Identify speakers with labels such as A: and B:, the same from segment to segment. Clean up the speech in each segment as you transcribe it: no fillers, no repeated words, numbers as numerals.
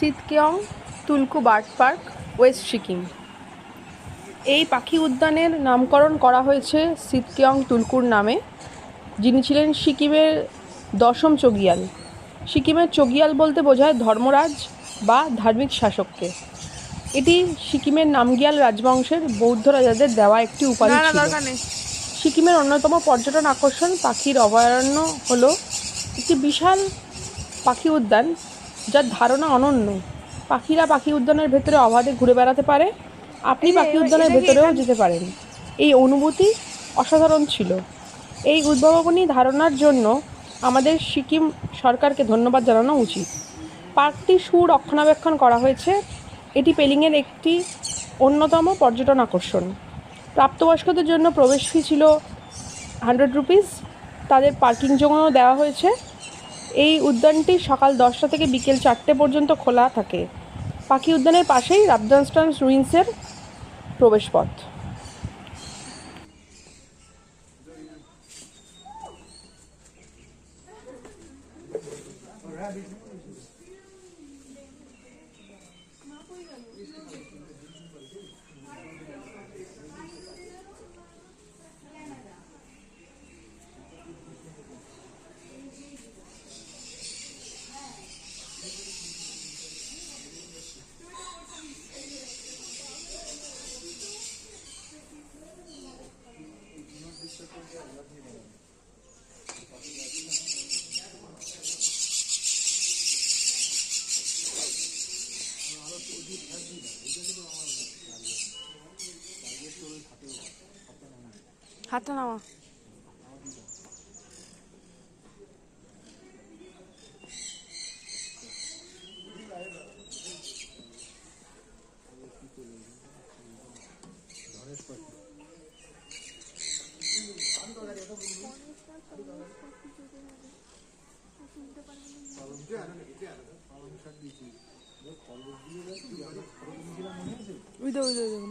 A: সিতকেয়ং তুলকু bird park, West Sikkim. এই পাখি উদ্যানের নামকরণ করা হয়েছে সিতকেয়ং তুলকুর নামে, যিনি ছিলেন সিকিমের দশম চোগিয়াল। সিকিমের চোগিয়াল বলতে বোঝায় ধর্মরাজ বা ধার্মিক শাসককে। এটি সিকিমের নামগিয়াল রাজবংশের বৌদ্ধ রাজাদের দেওয়া একটি উপাধি ছিল। সিকিমের অন্যতম পর্যটন আকর্ষণ পাখির অভয়ারণ্য হলো একটি বিশাল পাখি উদ্যান, যার ধারণা অনন্য। পাখিরা পাখি উদ্যানের ভেতরে অবাধে ঘুরে বেড়াতে পারে, আপনি পাখি উদ্যানের ভেতরেও যেতে পারেন। এই অনুভূতি অসাধারণ ছিল। এই উদ্ভাবনী ধারণার জন্য আমাদের সিকিম সরকারকে ধন্যবাদ জানানো উচিত। পার্কটি সুরক্ষণাবেক্ষণ করা হয়েছে। এটি পেলিংয়ের একটি অন্যতম পর্যটন আকর্ষণ। প্রাপ্তবয়স্কদের জন্য প্রবেশ ফি ছিল 100 রুপিস। তাদের পার্কিং জোনও দেওয়া হয়েছে। এই উদ্যানটি সকাল 10টা থেকে বিকেল 4টে পর্যন্ত খোলা থাকে। পাখি উদ্যানের পাশেই রাবদানস্টান রুইন্সের প্রবেশপথ। হাতটা নামা।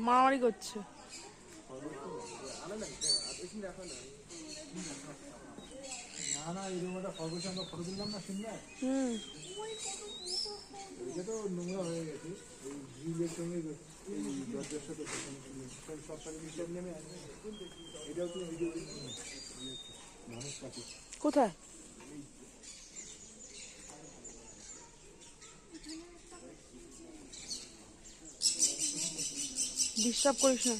A: মারামারি করছে।
B: না এরকম একটা খরগোশ আমরা ফটো তুললাম না সিমলায়, এটা তো নোংরা হয়ে গেছে। এই গ্রিলের সঙ্গে দরজার সাথে সব সব নেমে আসবে। এটাও তো ভিডিও মানুষ পাখি
A: কোথায়? ডিস্টার্ব করিস না।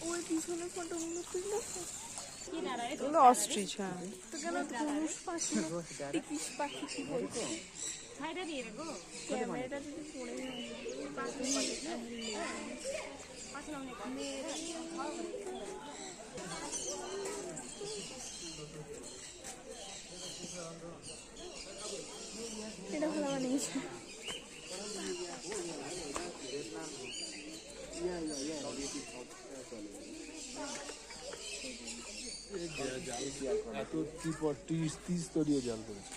C: ওই পিছনে ফটোগুলো তুললো
A: এগুলো অস্ট্রিচ। হ্যাঁ,
C: তো কেন পুরুষ পাখি টিকিস পাখি কি বলতো ক্যামেরাটা যদি পড়ে এটা ভালো বানিয়েছে।
B: এত 30 স্তরীয় জাল করেছে।